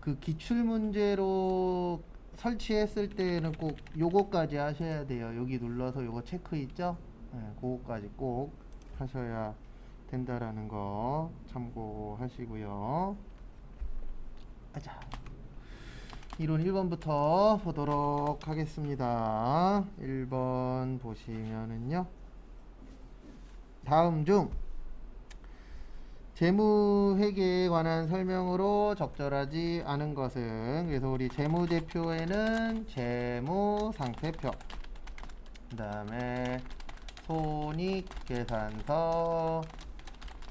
그 기출문제로 설치했을 때는 꼭 요거까지 하셔야 돼요. 여기 눌러서 요거 체크 있죠? 네, 그거까지 꼭 하셔야 된다라는 거 참고하시고요. 자, 이론 1번부터 보도록 하겠습니다. 1번 보시면은요. 다음 중 재무회계에 관한 설명으로 적절하지 않은 것은, 그래서 우리 재무제표에는 재무상태표, 그 다음에 손익계산서,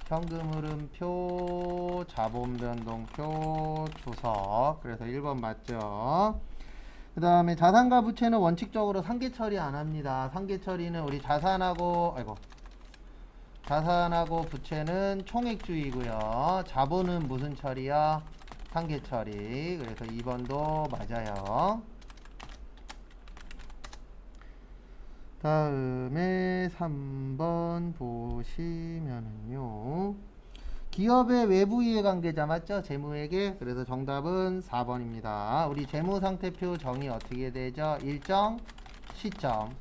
현금흐름표, 자본변동표, 주석. 그래서 1번 맞죠? 그 다음에 자산과 부채는 원칙적으로 상계 처리 안 합니다. 상계 처리는 우리 자산하고 부채는 총액주의고요. 자본은 무슨 처리야? 상계 처리. 그래서 2번도 맞아요. 다음에 3번 보시면은요. 기업의 외부 이해관계자 맞죠? 재무회계. 그래서 정답은 4번입니다. 우리 재무상태표 정의 어떻게 되죠? 일정, 시점.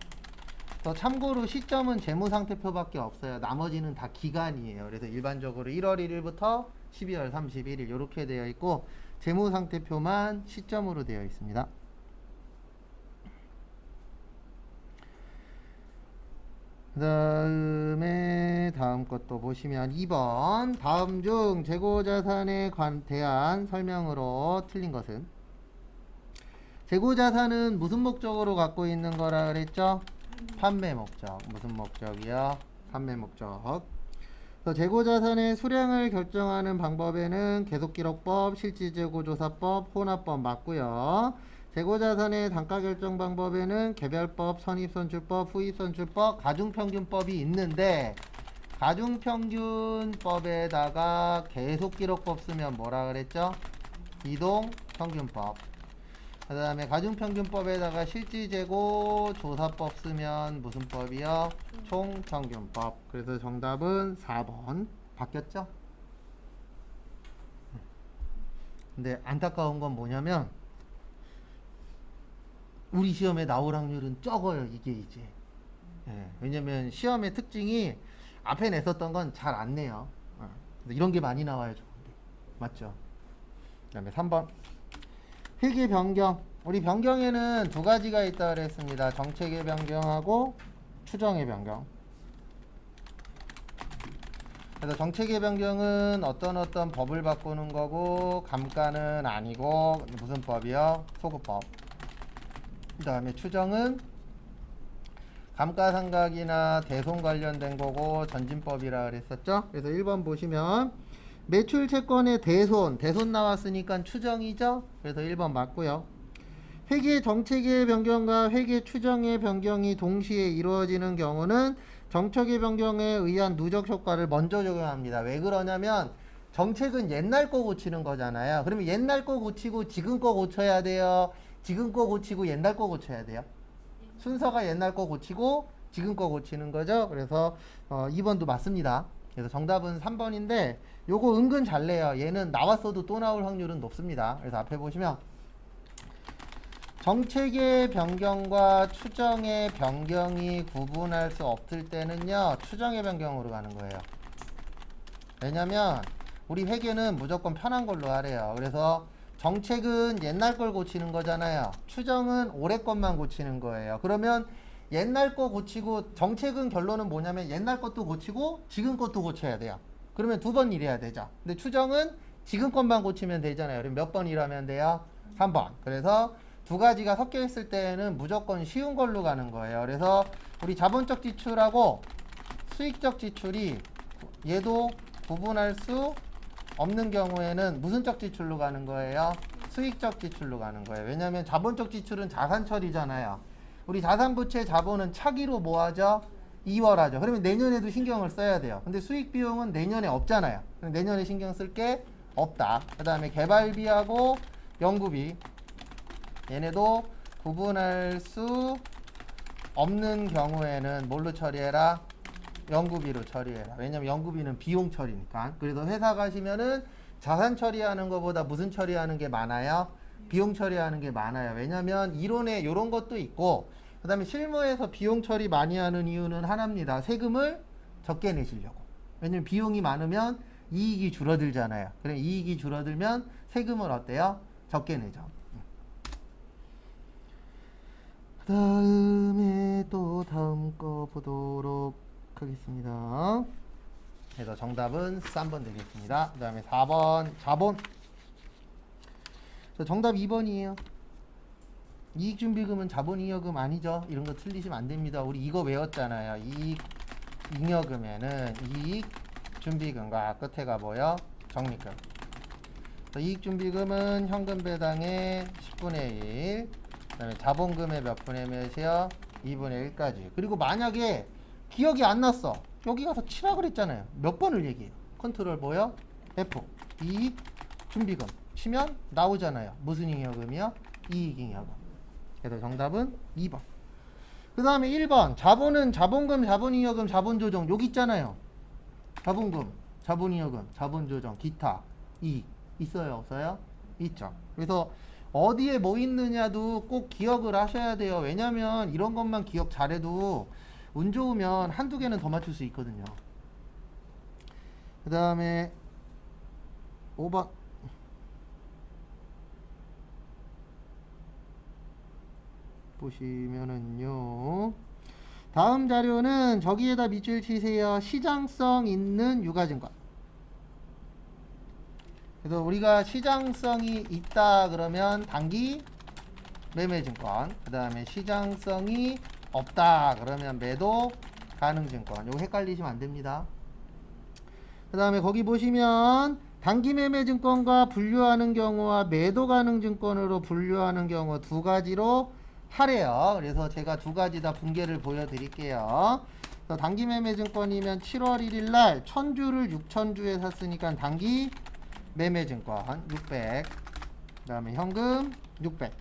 또 참고로 시점은 재무상태표밖에 없어요. 나머지는 다 기간이에요. 그래서 일반적으로 1월 1일부터 12월 31일 이렇게 되어 있고, 재무상태표만 시점으로 되어 있습니다. 그 다음에 다음 것도 보시면 2번 다음 중 재고자산에 대한 설명으로 틀린 것은? 재고자산은 무슨 목적으로 갖고 있는 거라 그랬죠? 판매 목적. 무슨 목적이요? 판매 목적. 그래서 재고자산의 수량을 결정하는 방법에는 계속기록법, 실질재고조사법, 혼합법 맞고요. 재고자산의 단가 결정 방법에는 개별법, 선입선출법, 후입선출법, 가중평균법이 있는데, 가중평균법에다가 계속기록법 쓰면 뭐라 그랬죠? 이동평균법. 그 다음에 가중평균법에다가 실질재고조사법 쓰면 무슨 법이요? 총평균법. 그래서 정답은 4번. 바뀌었죠? 근데 안타까운 건 뭐냐면, 우리 시험에 나올 확률은 적어요, 이게 이제. 예, 왜냐면 시험의 특징이 앞에 냈었던 건 잘 안 내요. 이런 게 많이 나와요, 좋은데. 맞죠? 그 다음에 3번. 회계 변경. 우리 변경에는 두 가지가 있다 그랬습니다. 정책의 변경하고 추정의 변경. 그래서 정책의 변경은 어떤 법을 바꾸는 거고, 감가는 아니고 무슨 법이요? 소급법. 그 다음에 추정은 감가상각이나 대손 관련된 거고 전진법이라 그랬었죠. 그래서 1번 보시면 매출 채권의 대손 나왔으니까 추정이죠. 그래서 1번 맞고요. 회계 정책의 변경과 회계 추정의 변경이 동시에 이루어지는 경우는 정책의 변경에 의한 누적 효과를 먼저 적용합니다. 왜 그러냐면 정책은 옛날 거 고치는 거잖아요. 그러면 옛날 거 고치고 지금 거 고쳐야 돼요? 지금 거 고치고 옛날 거 고쳐야 돼요? 순서가 옛날 거 고치고 지금 거 고치는 거죠. 그래서 2번도 맞습니다. 그래서 정답은 3번인데 요거 은근 잘 내요. 얘는 나왔어도 또 나올 확률은 높습니다. 그래서 앞에 보시면 정책의 변경과 추정의 변경이 구분할 수 없을 때는요, 추정의 변경으로 가는 거예요. 왜냐면 우리 회계는 무조건 편한 걸로 하래요. 그래서 정책은 옛날 걸 고치는 거잖아요. 추정은 올해 것만 고치는 거예요. 그러면 옛날 거 고치고, 정책은 결론은 뭐냐면 옛날 것도 고치고 지금 것도 고쳐야 돼요. 그러면 두 번 일해야 되죠. 근데 추정은 지금 것만 고치면 되잖아요. 그럼 몇 번 일하면 돼요? 3번. 그래서 두 가지가 섞여 있을 때는 무조건 쉬운 걸로 가는 거예요. 그래서 우리 자본적 지출하고 수익적 지출이 얘도 구분할 수 없는 경우에는 무슨 적 지출로 가는 거예요? 수익적 지출로 가는 거예요. 왜냐하면 자본적 지출은 자산 처리잖아요. 우리 자산부채 자본은 차기로 뭐 하죠? 이월하죠. 그러면 내년에도 신경을 써야 돼요. 근데 수익 비용은 내년에 없잖아요. 내년에 신경 쓸 게 없다. 그 다음에 개발비하고 연구비, 얘네도 구분할 수 없는 경우에는 뭘로 처리해라? 연구비로 처리해라. 왜냐면 연구비는 비용 처리니까. 그래서 회사 가시면은 자산 처리하는 것보다 무슨 처리하는 게 많아요? 비용 처리하는 게 많아요. 왜냐면 이론에 이런 것도 있고 그 다음에 실무에서 비용 처리 많이 하는 이유는 하나입니다. 세금을 적게 내시려고. 왜냐면 비용이 많으면 이익이 줄어들잖아요. 그럼 이익이 줄어들면 세금을 어때요? 적게 내죠. 그 다음에 또 다음 거 보도록 하겠습니다. 그래서 정답은 3번 되겠습니다. 그 다음에 4번 자본. 정답 2번이에요. 이익준비금은 자본잉여금 아니죠. 이런 거 틀리시면 안 됩니다. 우리 이거 외웠잖아요. 이익잉여금에는 이익준비금과 끝에가 뭐요? 적립금. 이익준비금은 현금 배당의 10분의 1, 그 다음에 자본금의 몇 분의 몇이요? 2분의 1까지. 그리고 만약에 기억이 안 났어. 여기 가서 치라 그랬잖아요. 몇 번을 얘기해요. 컨트롤 뭐요? F. 이익준비금. 치면 나오잖아요. 무슨 잉여금이요? 이익잉여금. 그래서 정답은 2번. 그 다음에 1번. 자본은 자본금, 자본잉여금, 자본조정. 여기 있잖아요. 자본금, 자본잉여금, 자본조정, 기타, 이익. 있어요? 없어요? 있죠. 그래서 어디에 뭐 있느냐도 꼭 기억을 하셔야 돼요. 왜냐면 이런 것만 기억 잘해도 운 좋으면 한두 개는 더 맞출 수 있거든요. 그 다음에 5번. 보시면은요. 다음 자료는 저기에다 밑줄 치세요. 시장성 있는 유가증권. 그래서 우리가 시장성이 있다 그러면 단기 매매증권, 그 다음에 시장성이 없다 그러면 매도 가능증권. 요거 헷갈리시면 안 됩니다. 그 다음에 거기 보시면 단기 매매증권과 분류하는 경우와 매도 가능증권으로 분류하는 경우 두 가지로 하래요. 그래서 제가 두 가지 다 분계를 보여드릴게요. 단기 매매증권이면 7월 1일 날 1000주를 6000주에 샀으니까 단기 매매증권 600, 그 다음에 현금 600.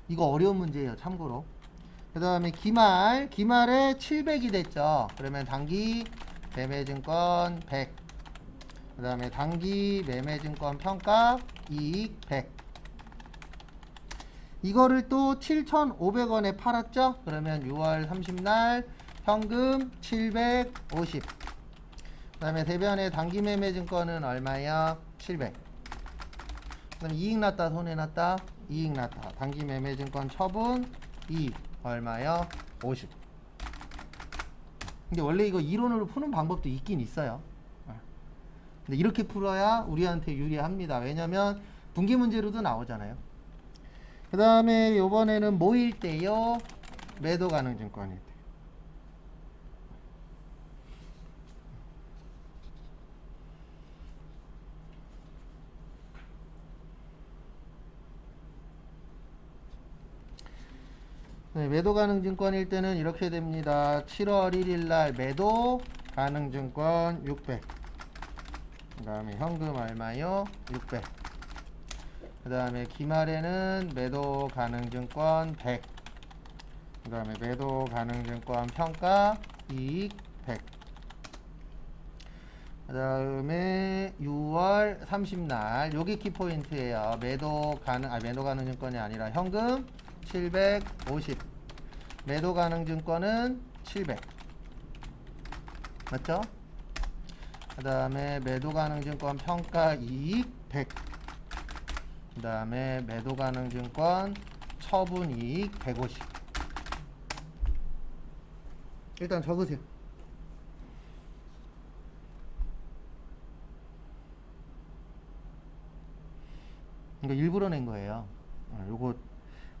이거 어려운 문제예요. 참고로. 그 다음에 기말에 700이 됐죠. 그러면 단기 매매증권 100, 그 다음에 단기 매매증권 평가 이익 100. 이거를 또 7,500원에 팔았죠. 그러면 6월 30날 현금 750. 그 다음에 대변의 단기 매매증권은 얼마야? 700. 그 다음에 이익 났다 손해 났다? 이익 났다. 단기 매매증권 처분 이익 얼마요? 50. 근데 원래 이거 이론으로 푸는 방법도 있긴 있어요. 근데 이렇게 풀어야 우리한테 유리합니다. 왜냐면 분기 문제로도 나오잖아요. 그 다음에 요번에는 뭐일 때요? 매도 가능 증권일 때. 네, 매도 가능 증권일 때는 이렇게 됩니다. 7월 1일 날 매도 가능 증권 600. 그 다음에 현금 얼마요? 600. 그 다음에 기말에는 매도 가능 증권 100. 그 다음에 매도 가능 증권 평가 이익 100. 그 다음에 6월 30날 요게 키포인트예요. 매도 가능 증권이 아니라 현금 750. 매도 가능 증권은 700. 맞죠? 그 다음에 매도 가능 증권 평가 이익 100. 그 다음에 매도 가능 증권 처분 이익 150. 일단 적으세요. 이거 일부러 낸 거예요. 요거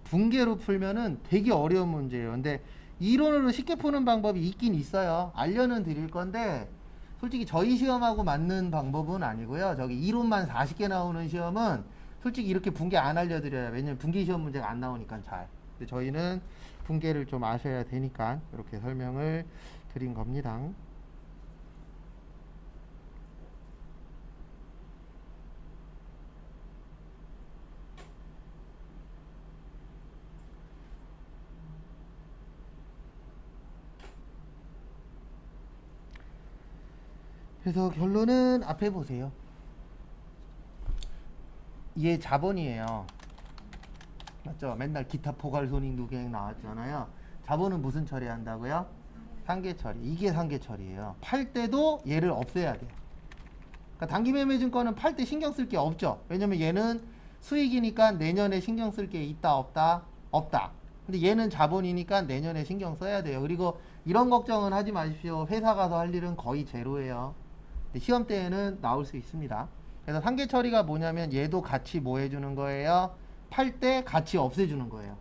분계로 풀면은 되게 어려운 문제예요. 근데 이론으로 쉽게 푸는 방법이 있긴 있어요. 알려는 드릴 건데 솔직히 저희 시험하고 맞는 방법은 아니고요. 저기 이론만 40개 나오는 시험은 솔직히 이렇게 분계 안 알려드려요. 왜냐면 분계 시험 문제가 안 나오니까 잘. 근데 저희는 분계를 좀 아셔야 되니까 이렇게 설명을 드린 겁니다. 그래서 결론은 앞에 보세요. 얘 자본이에요. 맞죠? 맨날 기타 포괄 손익 누계액 나왔잖아요. 자본은 무슨 처리한다고요? 상계 처리. 이게 상계 처리예요. 팔 때도 얘를 없애야 돼요. 그러니까 단기매매증권은 팔 때 신경 쓸 게 없죠. 왜냐면 얘는 수익이니까 내년에 신경 쓸 게 있다 없다? 없다. 근데 얘는 자본이니까 내년에 신경 써야 돼요. 그리고 이런 걱정은 하지 마십시오. 회사 가서 할 일은 거의 제로예요. 시험 때에는 나올 수 있습니다. 그래서 상계 처리가 뭐냐면 얘도 같이 뭐 해주는 거예요? 팔 때 같이 없애주는 거예요.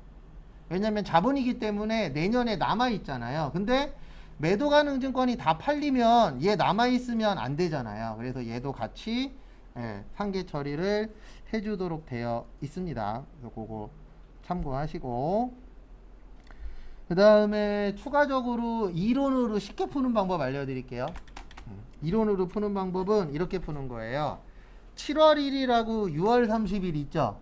왜냐면 자본이기 때문에 내년에 남아있잖아요. 근데 매도 가능 증권이 다 팔리면 얘 남아있으면 안 되잖아요. 그래서 얘도 같이 상계 처리를 해주도록 되어 있습니다. 그래서 그거 참고하시고, 그 다음에 추가적으로 이론으로 쉽게 푸는 방법 알려드릴게요. 이론으로 푸는 방법은 이렇게 푸는 거예요. 7월 1일하고 6월 30일 있죠?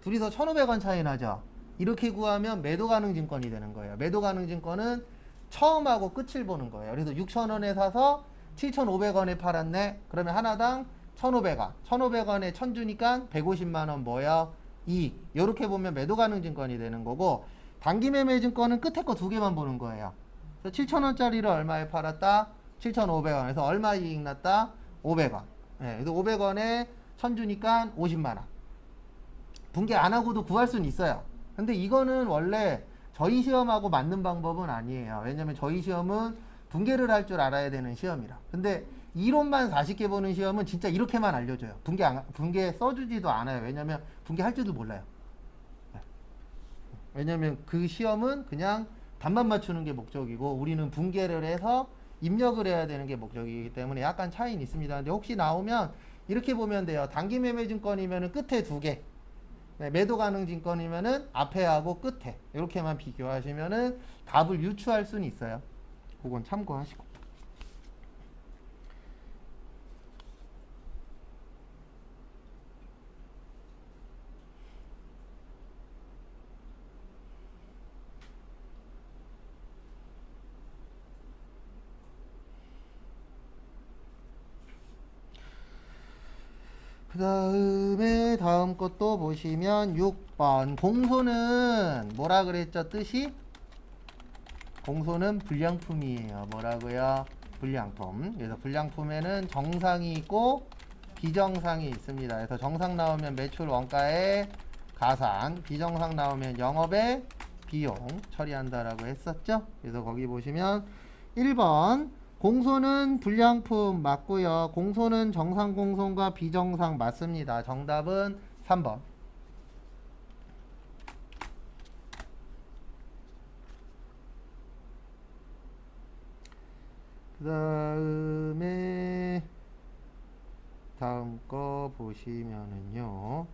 둘이서 1,500원 차이 나죠? 이렇게 구하면 매도 가능 증권이 되는 거예요. 매도 가능 증권은 처음하고 끝을 보는 거예요. 그래서 6,000원에 사서 7,500원에 팔았네. 그러면 하나당 1,500원. 1,500원에 1,000 주니까 150만원 뭐야? 이익. 이렇게 보면 매도 가능 증권이 되는 거고, 단기 매매 증권은 끝에 거 두 개만 보는 거예요. 그래서 7,000원짜리를 얼마에 팔았다? 7,500원에서 얼마 이익 났다? 500원. 그래서 500원에 1,000 주니까 50만원. 분개 안 하고도 구할 수는 있어요. 근데 이거는 원래 저희 시험하고 맞는 방법은 아니에요. 왜냐면 저희 시험은 분개를 할 줄 알아야 되는 시험이라. 근데 이론만 40개 보는 시험은 진짜 이렇게만 알려줘요. 분개 써주지도 않아요. 왜냐면 분개 할 줄도 몰라요. 왜냐면 그 시험은 그냥 답만 맞추는 게 목적이고, 우리는 분개를 해서 입력을 해야 되는 게 목적이기 때문에 약간 차이는 있습니다. 근데 혹시 나오면 이렇게 보면 돼요. 단기 매매 증권이면은 끝에 두 개, 매도 가능 증권이면은 앞에 하고 끝에, 이렇게만 비교하시면은 답을 유추할 수는 있어요. 그건 참고하시고. 그 다음에 다음 것도 보시면 6번 공소는 뭐라 그랬죠? 뜻이? 공소는 불량품이에요. 뭐라고요? 불량품. 그래서 불량품에는 정상이 있고 비정상이 있습니다. 그래서 정상 나오면 매출 원가의 가산, 비정상 나오면 영업의 비용 처리한다라고 했었죠. 그래서 거기 보시면 1번 공소는 불량품 맞고요. 공소는 정상 공소과 비정상 맞습니다. 정답은 3번. 그 다음에 다음 거 보시면은요,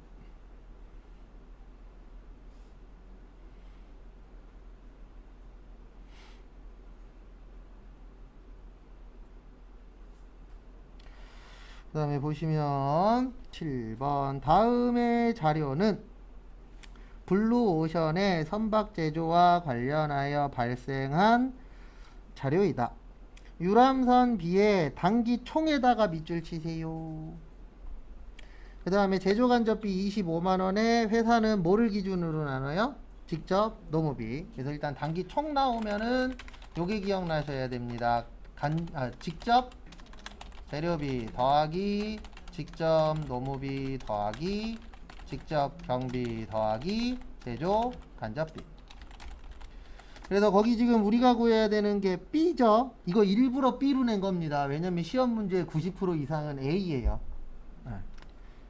그 다음에 보시면 7번 다음의 자료는 블루오션의 선박 제조와 관련하여 발생한 자료이다. 유람선 B에 단기 총에다가 밑줄 치세요. 그 다음에 제조간접비 25만원에 회사는 뭐를 기준으로 나눠요? 직접 노무비. 그래서 일단 단기 총 나오면은 요게 기억나셔야 됩니다. 직접 재료비 더하기 직접 노무비 더하기 직접 경비 더하기 제조 간접비. 그래서 거기 지금 우리가 구해야 되는 게 B죠. 이거 일부러 B로 낸 겁니다. 왜냐면 시험 문제 90% 이상은 A예요.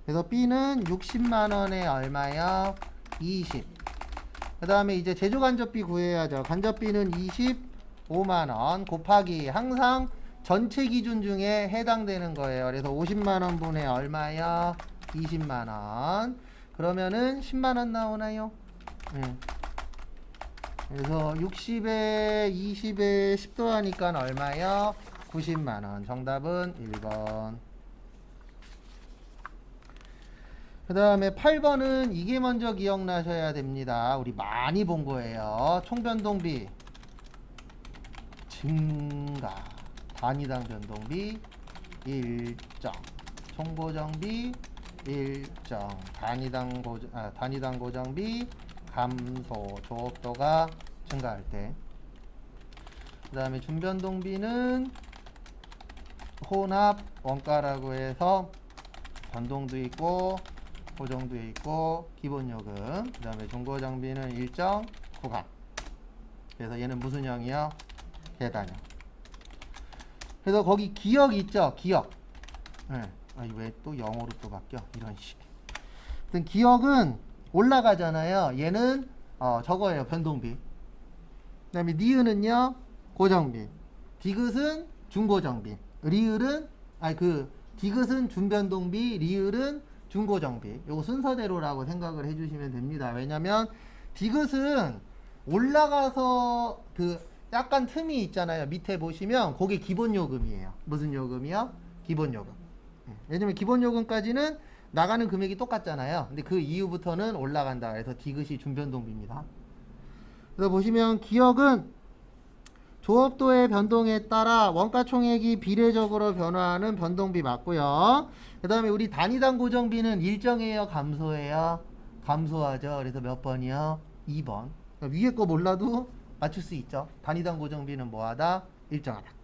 그래서 B는 60만원에 얼마요? 20. 그 다음에 이제 제조 간접비 구해야죠. 간접비는 25만원 곱하기 항상 전체 기준 중에 해당되는 거예요. 그래서 50만원 분의 얼마요? 20만원. 그러면은 10만원 나오나요? 그래서 60에 20에 10 더하니까 얼마요? 90만원. 정답은 1번. 그 다음에 8번은 이게 먼저 기억나셔야 됩니다. 우리 많이 본 거예요. 총변동비 증가 단위당 변동비 일정, 총고정비 일정, 단위당 고정비 감소, 조업도가 증가할 때. 그 다음에 준변동비는 혼합 원가라고 해서 변동도 있고 고정도 있고 기본요금, 그 다음에 중고장비는 일정 구간. 그래서 얘는 무슨 형이요? 계단형. 그래서 거기 기억 있죠? 기억. 네. 아니 왜 또 영어로 또 바뀌어? 이런 식. 기억은 올라가잖아요. 얘는 저거예요. 변동비. 그 다음에 니은은요? 고정비. 디귿은 중고정비. 리을은 디귿은 준변동비, 리을은 중고정비. 요거 순서대로라고 생각을 해주시면 됩니다. 왜냐면 디귿은 올라가서 약간 틈이 있잖아요. 밑에 보시면 그게 기본요금이에요. 무슨 요금이요? 기본요금. 왜냐면 기본요금까지는 나가는 금액이 똑같잖아요. 근데 그 이후부터는 올라간다. 그래서 디귿이 준변동비입니다. 그래서 보시면 기억은 조업도의 변동에 따라 원가총액이 비례적으로 변화하는 변동비 맞고요. 그 다음에 우리 단위당 고정비는 일정해요? 감소해요? 감소하죠. 그래서 몇 번이요? 2번. 그러니까 위에 거 몰라도 맞출 수 있죠. 단위당 고정비는 뭐하다? 일정하다.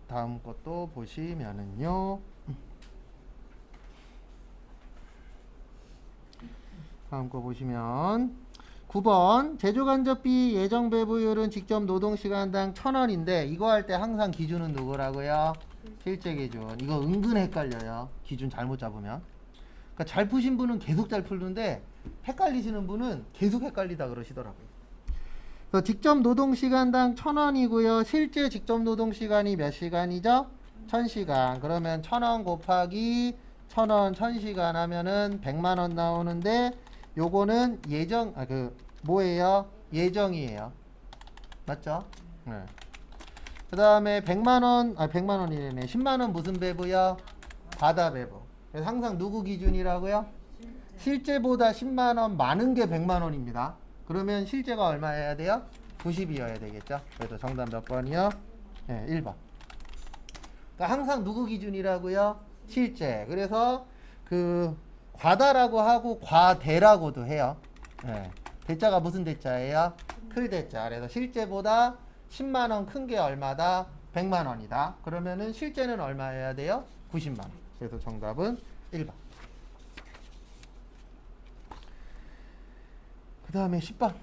다음 것도 보시면은요. 다음 거 보시면 9번 제조간접비 예정배부율은 직접 노동시간당 1,000원인데 이거 할 때 항상 기준은 누구라고요? 실제 기준. 이거 은근 헷갈려요. 기준 잘못 잡으면. 그러니까 잘 푸신 분은 계속 잘 풀는데 헷갈리시는 분은 계속 헷갈리다 그러시더라고요. 그래서 직접 노동시간당 1,000원이고요. 실제 직접 노동시간이 몇 시간이죠? 1,000시간. 그러면 1,000원 곱하기 1,000원 1,000시간 하면은 100만원 나오는데 요거는 뭐예요? 예정이에요. 맞죠? 네. 그 다음에 100만원이네. 10만원 무슨 배부요? 바다 배부. 그래서 항상 누구 기준이라고요? 실제보다 10만원 많은 게 100만원입니다. 그러면 실제가 얼마여야 돼요? 90이어야 되겠죠? 그래서 정답 몇 번이요? 네, 1번. 그러니까 항상 누구 기준이라고요? 실제. 그래서 과다라고 하고 과대라고도 해요. 네. 대자가 무슨 대자예요? 클 대자. 그래서 실제보다 10만원 큰 게 얼마다? 100만원이다. 그러면은 실제는 얼마여야 돼요? 90만원. 그래서 정답은 1번. 그 다음에 10번.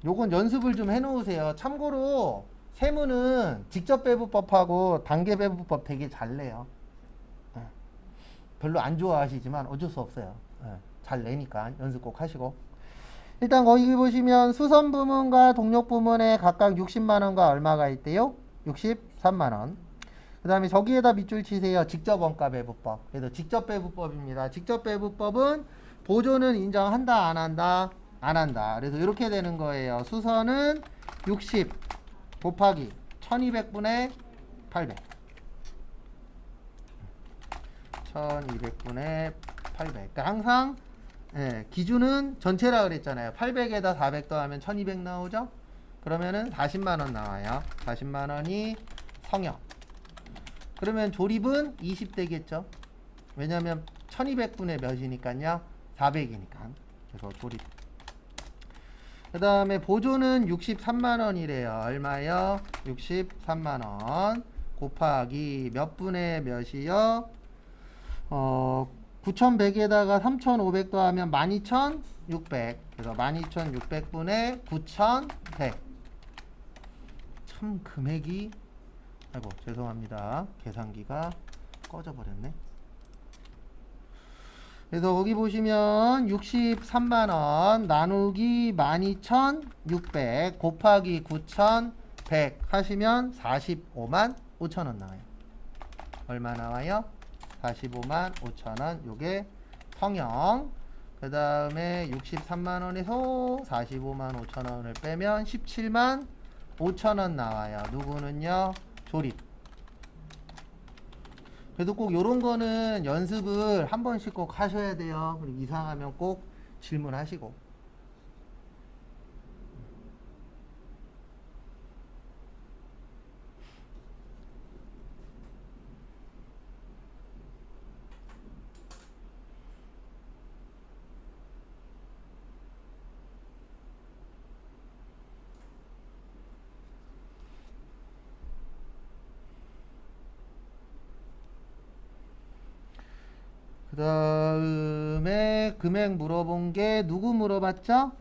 요건 연습을 좀 해놓으세요. 참고로 세무는 직접배부법하고 단계배부법 되게 잘 내요. 별로 안 좋아하시지만 어쩔 수 없어요. 잘 내니까 연습 꼭 하시고. 일단 거기 보시면 수선 부문과 동력 부문에 각각 60만원과 얼마가 있대요? 63만원. 그 다음에 저기에다 밑줄 치세요. 직접 원가 배부법. 그래서 직접 배부법입니다. 직접 배부법은 보조는 인정한다 안 한다? 안 한다. 그래서 이렇게 되는 거예요. 수선은 60 곱하기 1200분의 800. 1200분의 800. 그러니까 항상 기준은 전체라 그랬잖아요. 800에다 400 더하면 1200 나오죠? 그러면은 40만원 나와요. 40만원이 성역. 그러면 조립은 20 되겠죠? 왜냐면 1200분의 몇이니까요? 400이니까. 그래서 조립. 그 다음에 보조는 63만원이래요. 얼마요? 63만원 곱하기 몇 분의 몇이요? 9100에다가 3500 더하면 12600. 그래서 12600분의 9100. 참 금액이 아이고 죄송합니다. 계산기가 꺼져 버렸네. 그래서 거기 보시면 63만원 나누기 12,600 곱하기 9,100 하시면 45만 5천원 나와요. 얼마 나와요? 45만 5천원. 요게 성형. 그 다음에 63만원에서 45만 5천원을 빼면 17만 5천원 나와요. 누구는요? 조립. 그래도 꼭 요런 거는 연습을 한 번씩 꼭 하셔야 돼요. 그리고 이상하면 꼭 질문하시고. 그 다음에 금액 물어본 게 누구 물어봤죠?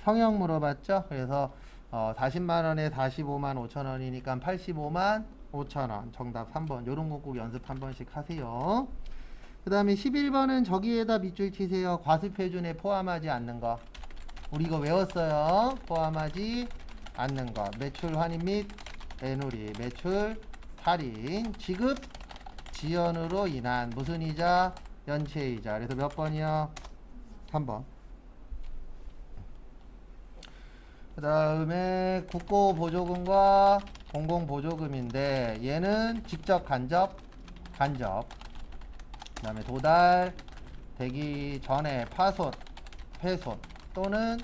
성형 물어봤죠? 그래서 40만원에 45만 5천원이니까 85만 5천원. 정답 3번. 요런 거 꼭 연습 한 번씩 하세요. 그 다음에 11번은 저기에다 밑줄 치세요. 과습표준에 포함하지 않는 거. 우리 이거 외웠어요. 포함하지 않는 거. 매출 환입 및 애누리, 매출 할인, 지급 지연으로 인한 무슨 이자? 연체이자. 그래서 몇 번이요? 3번. 그 다음에 국고보조금과 공공보조금인데 얘는 직접 간접. 그 다음에 도달 되기 전에 파손, 훼손 또는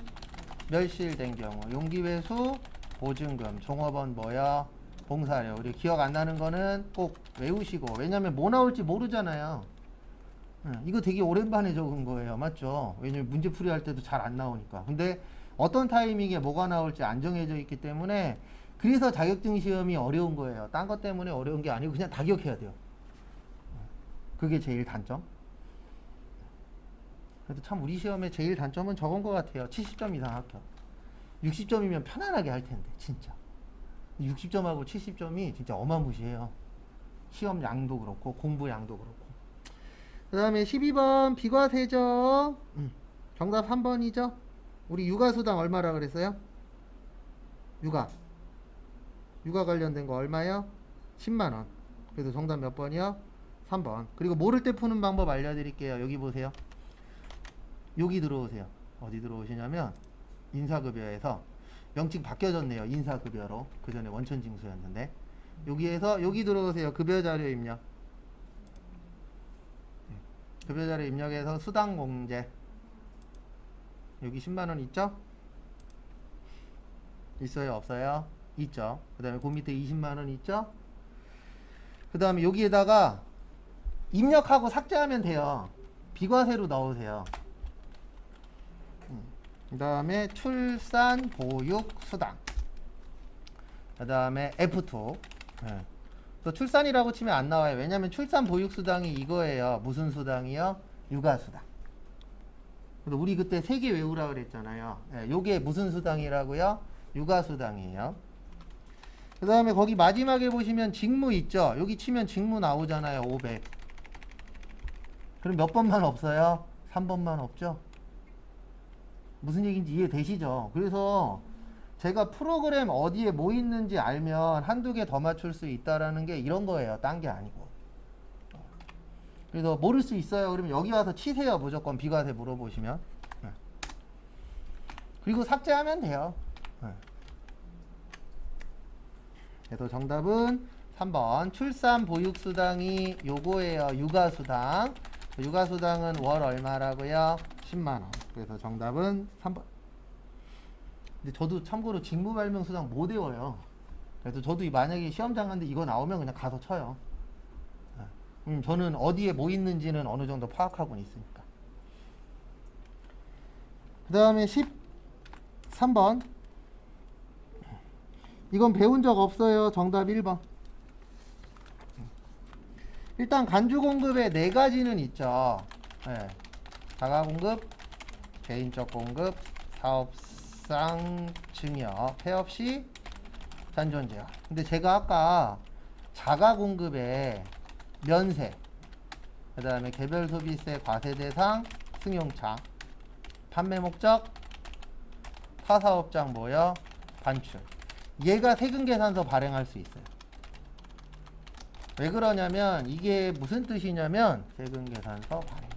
멸실된 경우 용기회수, 보증금, 종업원 뭐야? 봉사료. 우리 기억 안 나는 거는 꼭 외우시고. 왜냐면 뭐 나올지 모르잖아요. 이거 되게 오랜만에 적은 거예요. 맞죠? 왜냐면 문제 풀이할 때도 잘 안 나오니까. 근데 어떤 타이밍에 뭐가 나올지 안 정해져 있기 때문에 그래서 자격증 시험이 어려운 거예요. 딴 것 때문에 어려운 게 아니고 그냥 다 기억해야 돼요. 그게 제일 단점. 그래도 참 우리 시험의 제일 단점은 저건 것 같아요. 70점 이상 합격. 60점이면 편안하게 할 텐데 진짜. 60점하고 70점이 진짜 어마무시해요. 시험 양도 그렇고 공부 양도 그렇고. 그 다음에 12번 비과세죠. 정답 3번이죠. 우리 육아수당 얼마라 그랬어요? 육아 관련된 거 얼마요? 10만원. 그래서 정답 몇 번이요? 3번. 그리고 모를 때 푸는 방법 알려드릴게요. 여기 보세요. 여기 들어오세요. 어디 들어오시냐면 인사급여에서 명칭 바뀌어졌네요. 인사급여로. 그 전에 원천징수였는데 여기에서 여기 들어오세요. 급여자료 입력. 급여자료 입력해서 수당공제. 여기 10만원 있죠? 있어요? 없어요? 있죠. 그 다음에 그 밑에 20만원 있죠? 그 다음에 여기에다가 입력하고 삭제하면 돼요. 비과세로 넣으세요. 그 다음에 출산보육수당. 그 다음에 F2. 또 출산이라고 치면 안 나와요. 왜냐면 출산보육수당이 이거예요. 무슨 수당이요? 육아수당. 그래서 우리 그때 3개 외우라 그랬잖아요. 요게 무슨 수당이라고요? 육아수당이에요. 그 다음에 거기 마지막에 보시면 직무 있죠? 여기 치면 직무 나오잖아요. 500. 그럼 몇 번만 없어요? 3번만 없죠? 무슨 얘기인지 이해되시죠? 그래서 제가 프로그램 어디에 뭐 있는지 알면 한두 개 더 맞출 수 있다라는 게 이런 거예요. 딴 게 아니고. 그래서 모를 수 있어요. 그러면 여기 와서 치세요. 무조건 비과세 물어보시면. 그리고 삭제하면 돼요. 그래서 정답은 3번 출산보육수당이 요거예요. 육아수당. 육아수당은 월 얼마라고요? 10만원. 그래서 정답은 3번. 근데 저도 참고로 직무발명수당 못 외워요. 그래서 저도 만약에 시험장 갔는데 이거 나오면 그냥 가서 쳐요. 저는 어디에 뭐 있는지는 어느 정도 파악하고 있으니까. 그 다음에 13번. 이건 배운 적 없어요. 정답 1번. 일단 간주공급에 4가지는 있죠. 자가공급, 개인적 공급, 사업상 증여, 폐업시 잔존제한. 근데 제가 아까 자가공급에 면세, 그 다음에 개별 소비세 과세 대상 승용차, 판매 목적 타사업장 뭐요? 반출. 얘가 세금계산서 발행할 수 있어요. 왜 그러냐면 이게 무슨 뜻이냐면 세금계산서 발행상.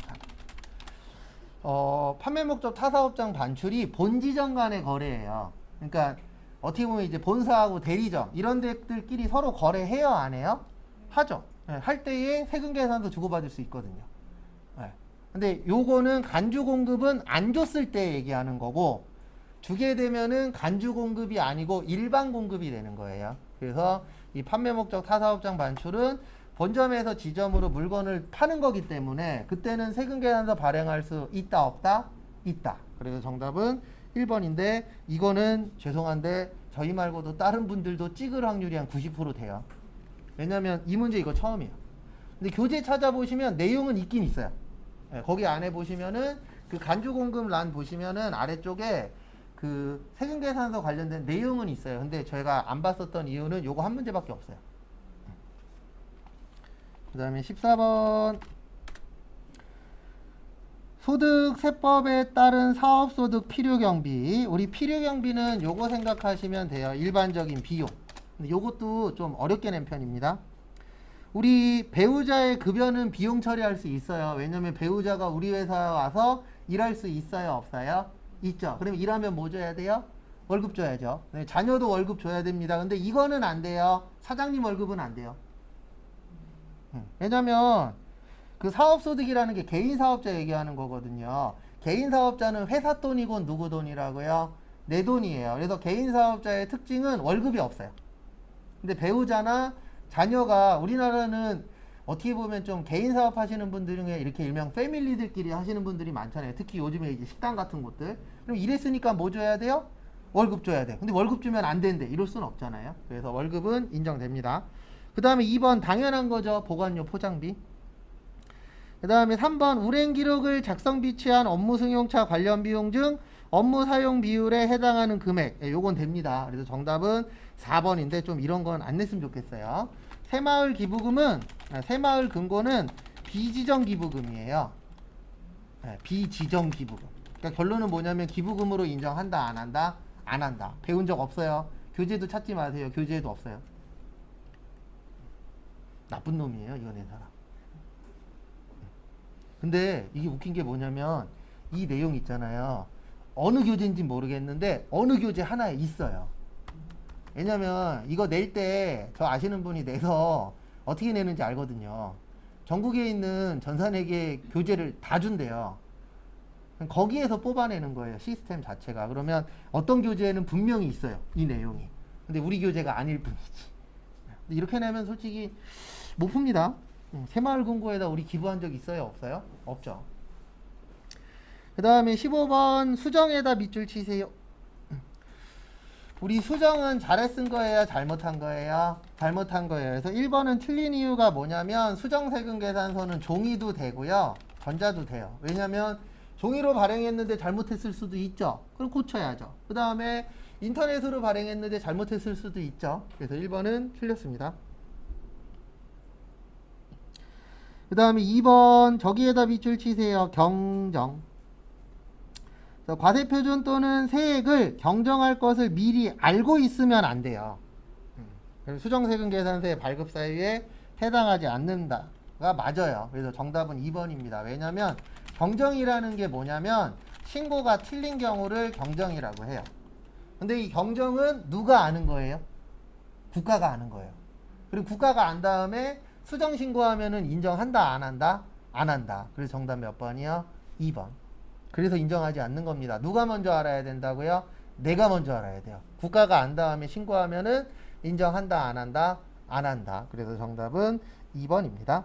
판매 목적 타사업장 반출이 본지점 간의 거래예요. 그러니까 어떻게 보면 이제 본사하고 대리점 이런 데들끼리 서로 거래해요, 안 해요? 하죠. 네, 할 때에 세금계산서 주고받을 수 있거든요. 네. 근데 요거는 간주 공급은 안 줬을 때 얘기하는 거고, 주게 되면은 간주 공급이 아니고 일반 공급이 되는 거예요. 그래서 이 판매 목적 타사업장 반출은 본점에서 지점으로 물건을 파는 거기 때문에 그때는 세금계산서 발행할 수 있다 없다? 있다. 그래서 정답은 1번인데 이거는 죄송한데 저희 말고도 다른 분들도 찍을 확률이 한 90% 돼요. 왜냐면 이 문제 이거 처음이에요. 근데 교재 찾아보시면 내용은 있긴 있어요. 네, 거기 안에 보시면은 그 간주 공급 란 보시면은 아래쪽에 그 세금계산서 관련된 내용은 있어요. 근데 저희가 안 봤었던 이유는 요거 한 문제밖에 없어요. 그 다음에 14번 소득세법에 따른 사업소득 필요경비. 우리 필요경비는 요거 생각하시면 돼요. 일반적인 비용. 근데 요것도 좀 어렵게 낸 편입니다. 우리 배우자의 급여는 비용 처리할 수 있어요. 왜냐면 배우자가 우리 회사에 와서 일할 수 있어요, 없어요? 있죠. 그러면 일하면 뭐 줘야 돼요? 월급 줘야죠. 네, 자녀도 월급 줘야 됩니다. 근데 이거는 안 돼요. 사장님 월급은 안 돼요. 왜냐면 그 사업소득이라는 게 개인사업자 얘기하는 거거든요. 개인사업자는 회사 돈이고 누구 돈이라고요? 내 돈이에요. 그래서 개인사업자의 특징은 월급이 없어요. 근데 배우자나 자녀가, 우리나라는 어떻게 보면 좀 개인 사업 하시는 분들 중에 이렇게 일명 패밀리들끼리 하시는 분들이 많잖아요. 특히 요즘에 이제 식당 같은 곳들. 그럼 일했으니까 뭐 줘야 돼요? 월급 줘야 돼. 근데 월급 주면 안 된대. 이럴 수는 없잖아요. 그래서 월급은 인정됩니다. 그 다음에 2번 당연한 거죠. 보관료 포장비. 그 다음에 3번 운행 기록을 작성 비치한 업무 승용차 관련 비용 중 업무 사용 비율에 해당하는 금액. 요건 됩니다. 그래서 정답은 4번인데 좀 이런 건 안 냈으면 좋겠어요. 새마을 기부금은, 새마을 금고는 비지정 기부금이에요. 비지정 기부금. 그러니까 결론은 뭐냐면 기부금으로 인정한다, 안 한다? 안 한다. 배운 적 없어요. 교재도 찾지 마세요. 교재에도 없어요. 나쁜 놈이에요, 이거 낸 사람. 근데 이게 웃긴 게 뭐냐면 이 내용 있잖아요. 어느 교재인지 모르겠는데 어느 교재 하나에 있어요. 왜냐면 이거 낼 때 저 아시는 분이 내서 어떻게 내는지 알거든요. 전국에 있는 전산회계 교재를 다 준대요. 거기에서 뽑아내는 거예요, 시스템 자체가. 그러면 어떤 교재에는 분명히 있어요, 이 내용이. 근데 우리 교재가 아닐 뿐이지. 이렇게 내면 솔직히 못 풉니다. 새마을금고에다 우리 기부한 적 있어요, 없어요? 없죠. 그 다음에 15번 수정에다 밑줄 치세요. 우리 수정은 잘해 쓴 거예요, 잘못한 거예요? 잘못한 거예요. 그래서 1번은 틀린 이유가 뭐냐면 수정세금계산서는 종이도 되고요, 전자도 돼요. 왜냐면 종이로 발행했는데 잘못했을 수도 있죠. 그럼 고쳐야죠. 그 다음에 인터넷으로 발행했는데 잘못했을 수도 있죠. 그래서 1번은 틀렸습니다. 그 다음에 2번 저기에다 밑줄 치세요. 경정. 과세표준 또는 세액을 경정할 것을 미리 알고 있으면 안 돼요. 수정세금계산서의 발급 사유에 해당하지 않는다가 맞아요. 그래서 정답은 2번입니다. 왜냐면 경정이라는 게 뭐냐면 신고가 틀린 경우를 경정이라고 해요. 근데 이 경정은 누가 아는 거예요? 국가가 아는 거예요. 그리고 국가가 안 다음에 수정 신고하면은 인정한다, 안 한다? 안 한다. 그래서 정답 몇 번이요? 2번. 그래서 인정하지 않는 겁니다. 누가 먼저 알아야 된다고요? 내가 먼저 알아야 돼요. 국가가 안 다음에 신고하면은 인정한다, 안 한다? 안 한다. 그래서 정답은 2번입니다.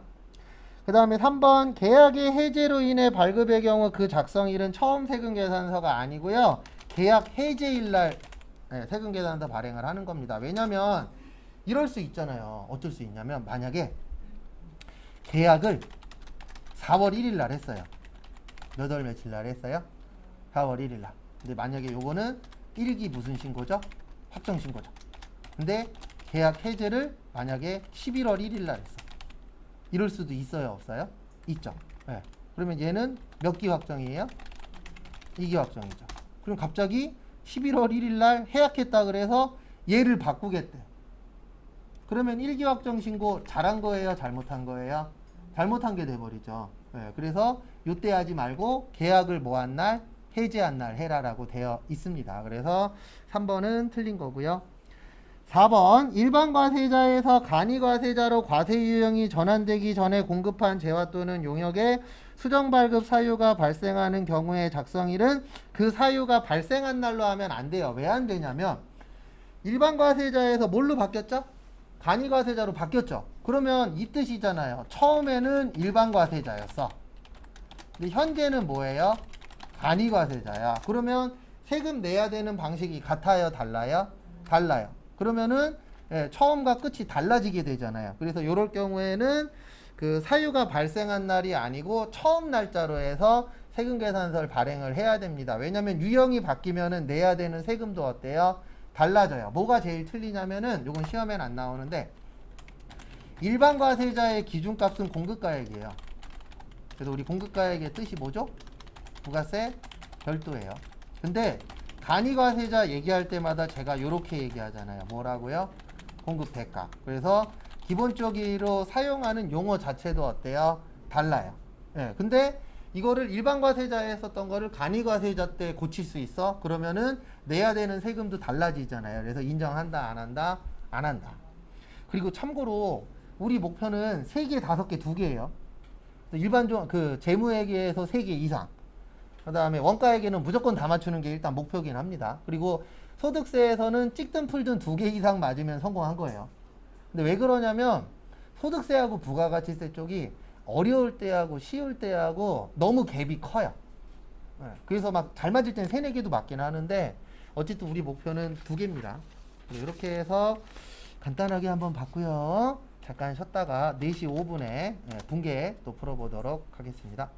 그 다음에 3번 계약의 해제로 인해 발급의 경우 그 작성일은 처음 세금계산서가 아니고요, 계약 해제일날 세금계산서 발행을 하는 겁니다. 왜냐면 이럴 수 있잖아요. 어쩔 수 있냐면 만약에 계약을 4월 1일 날 했어요. 몇 월 며칠 날 했어요? 4월 1일 날. 근데 만약에 요거는 1기 무슨 신고죠? 확정 신고죠. 근데 계약 해제를 만약에 11월 1일 날 했어. 이럴 수도 있어요, 없어요? 있죠. 예. 그러면 얘는 몇 기 확정이에요? 2기 확정이죠. 그럼 갑자기 11월 1일 날 해약했다 그래서 얘를 바꾸겠대. 그러면 1기 확정 신고 잘한 거예요? 잘못한 거예요? 잘못한 게 돼버리죠. 예. 그래서 요때 하지 말고 계약을 뭐 한 날? 해지한 날 해라라고 되어 있습니다. 그래서 3번은 틀린 거고요. 4번 일반 과세자에서 간이 과세자로 과세 유형이 전환되기 전에 공급한 재화 또는 용역에 수정 발급 사유가 발생하는 경우에 작성일은 그 사유가 발생한 날로 하면 안 돼요. 왜 안 되냐면 일반 과세자에서 뭘로 바뀌었죠? 간이 과세자로 바뀌었죠. 그러면 이 뜻이잖아요. 처음에는 일반 과세자였어. 근데 현재는 뭐예요? 간이 과세자야. 그러면 세금 내야 되는 방식이 같아요? 달라요? 달라요. 그러면은 처음과 끝이 달라지게 되잖아요. 그래서 이럴 경우에는 그 사유가 발생한 날이 아니고 처음 날짜로 해서 세금계산서를 발행을 해야 됩니다. 왜냐하면 유형이 바뀌면은 내야 되는 세금도 어때요? 달라져요. 뭐가 제일 틀리냐면은 이건 시험에는 안 나오는데 일반 과세자의 기준값은 공급가액이에요. 그래서 우리 공급가액의 뜻이 뭐죠? 부가세 별도예요. 근데 간이과세자 얘기할 때마다 제가 이렇게 얘기하잖아요. 뭐라고요? 공급 대가. 그래서 기본적으로 사용하는 용어 자체도 어때요? 달라요. 예. 근데 이거를 일반 과세자에 썼던 거를 간이과세자 때 고칠 수 있어? 그러면은 내야 되는 세금도 달라지잖아요. 그래서 인정한다, 안 한다? 안 한다. 그리고 참고로 우리 목표는 3개, 5개, 2개예요. 일반적 그 재무회계에서 3개 이상. 그 다음에 원가에게는 무조건 다 맞추는 게 일단 목표긴 합니다. 그리고 소득세에서는 찍든 풀든 2개 이상 맞으면 성공한 거예요. 근데 왜 그러냐면 소득세하고 부가가치세 쪽이 어려울 때하고 쉬울 때하고 너무 갭이 커요. 그래서 막 잘 맞을 땐 3, 4개도 맞긴 하는데 어쨌든 우리 목표는 2개입니다. 이렇게 해서 간단하게 한번 봤고요. 잠깐 쉬었다가 4시 5분에 분계 또 풀어보도록 하겠습니다.